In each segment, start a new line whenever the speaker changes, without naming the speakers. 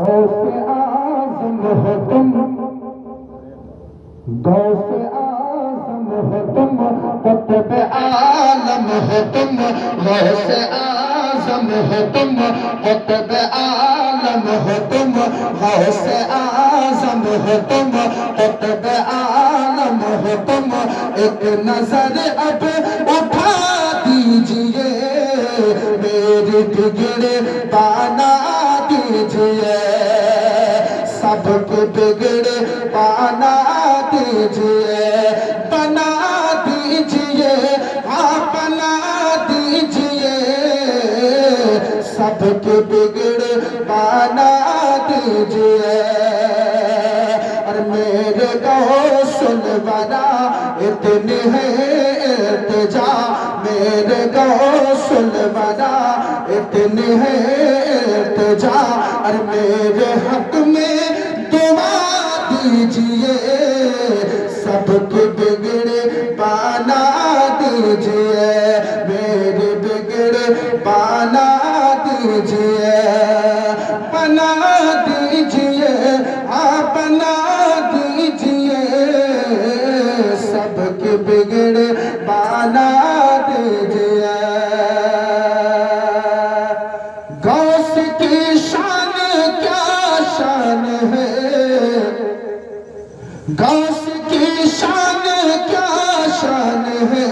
غوث اعظم ہو تم، غوث اعظم ہو تم، قطب عالم ہو تم، غوث اعظم ہو تم، قطب عالم ہو تم، غوث اعظم ہو تم، قطب عالم ہو تم، ایک نظر اب اٹھا دیجئے، میری بگڑ بنا دیجئے، سب کے بگڑ بنا دیجئے، بنا دیجئے، آپ بنا دیجئے، سب کے بگڑ بنا دیجئے، اور میرے غوث الورا اتنی ہے التجا، میرے غوث الورا اتنی ہے التجا، اور میرے حق میں دعا دیجئے، سب کے بگڑ بنا دیجئے، میرے بگڑ بنا دیجئے، بنا دیجئے، آپ بنا دیجئے، سب کے بگڑ بنا دیجئے۔ غوث کی شان کیا شان ہے، غوث کی شان کیا شان ہے،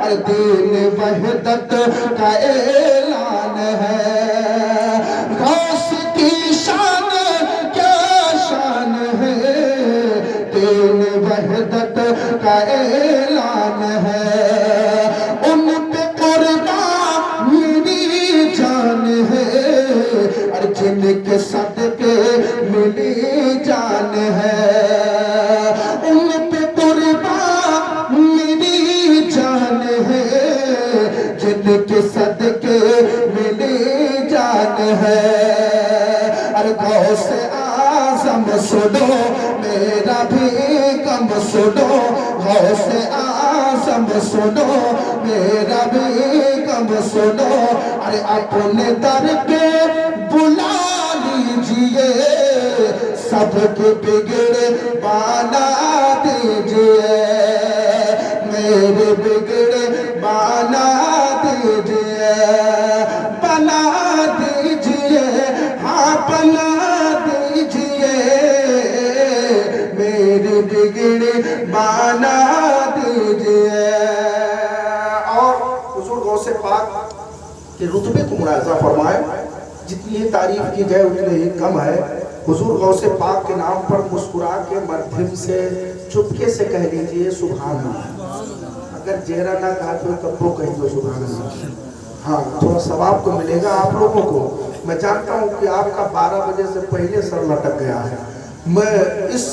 اور دین وحدت کا اعلان ہے، غوث کی شان کیا شان ہے، دین وحدت کا اعلان ہے، ان پہ قربان میری جان ہے، اور جن کے صدقے ملی جان ہے، ان پہ قربان میری جان ہے، جن کے صدقے ملی جان ہے، اور غوث اعظم سنو میرا بھی غم سنو، غوث اعظم سنو میرا بھی غم سنو، ارے اپنے در پہ بلا لیجئے، سب کے بگڑ بنا دیجئے، میرے بگڑ بنا دیجئے، بنا دیجئے، ہاں بنا دیجئے، میرے بگڑ بنا دیجئے۔ اور حضور غوث پاک کے رتبے کو ملاحظہ فرمائے، جتنی ہی تعریف کی جائے اتنے ہی کم ہے۔ حضور غوث پاک کے نام پر مسکرا کے مدھم سے چپکے سے کہہ لیجئے سبحان اللہ، اگر جہرا نہ کہا تو کبو کہیں تو سبحان اللہ، ہاں تھوڑا ثواب تو ملے گا آپ لوگوں کو۔ میں جانتا ہوں کہ آپ کا 12 بجے سے پہلے سر لٹک گیا ہے، میں اس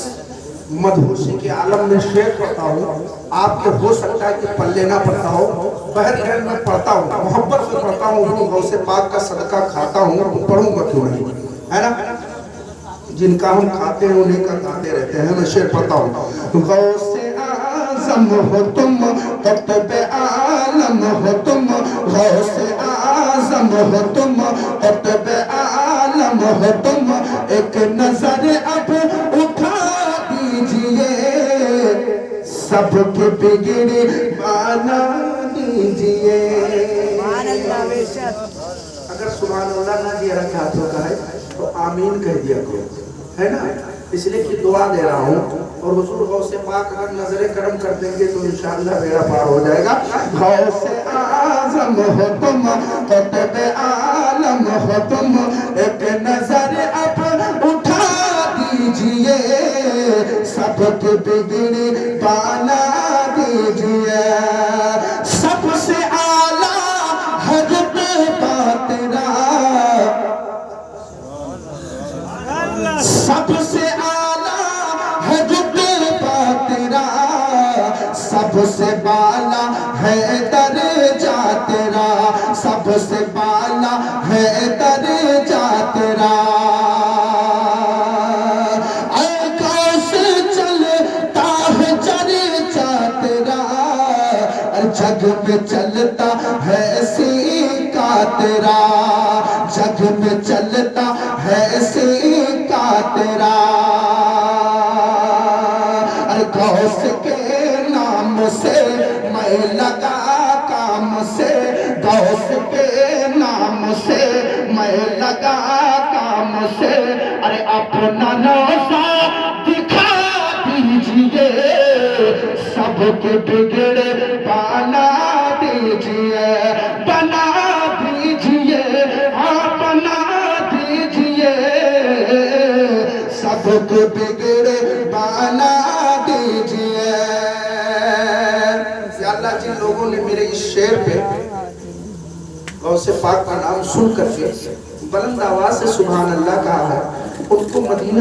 مدہوشی کے عالم میں شعر پڑھتا ہوں، آپ کے ہو سکتا ہے کہ پلے نہ پڑھتا ہو، بہرحال میں پڑھتا ہوں، محبت سے پڑھتا ہوں، حضور غوث پاک کا صدقہ کھاتا ہوں، پڑھوں گا کیوں نہیں، ہے نا؟ جن کا ہم کھاتے ہیں انہیں کا کھاتے رہتے ہیں۔ میں شعر پڑھتا ہوں، غوث اعظم ہو تم، قطب عالم ہو تم، غوث اعظم ہو تم، قطب عالم ہو تم، ایک نظر اب اٹھا دیجئے، سب کے بگڑ بنا دیجئے۔ اگر سبحان اللہ نہ دیا رکھا ہاتھوں کا ہے تو آمین کہہ دیا کرو، ہے نا؟ اس لیے کہ دعا دے رہا ہوں، اور حضور غوث پاک اگر نظر کرم کر دیں گے تو انشاءاللہ میرا پار ہو جائے گا۔ غوث اعظم ہو تم، قطب عالم ہو تم، ایک نظر اب اٹھا دیجئے، سب کے بگڑ بنا دیجئے، سب سے اعلیٰ ہے رتبہ تیرا، سب سے اعلیٰ ہے رتبہ تیرا، سب سے بالا ہے درجہ تیرا، سب سے بالا ہے درجہ تیرا، اے غوث چلتا ہے چرچا تیرا، جگ میں چلتا ہے سیکا تیرا، جگ میں چلتا ہے سیکا تیرا غوث کے نام سے میں لگا کام سے غوث کے نام سے میں لگا کام سے ارے اپنا نوسا دکھا دیجئے سب کے بگڑے بنا دیجئے بنا دیجئے ہاں بنا دیجئے سب کے بگڑے بنا دیجئے یا اللہ جن لوگوں نے میرے اس شعر پہ غوث پاک کا نام سن کر کے بلند آواز سے سبحان اللہ کہا ہے ان کو مدینہ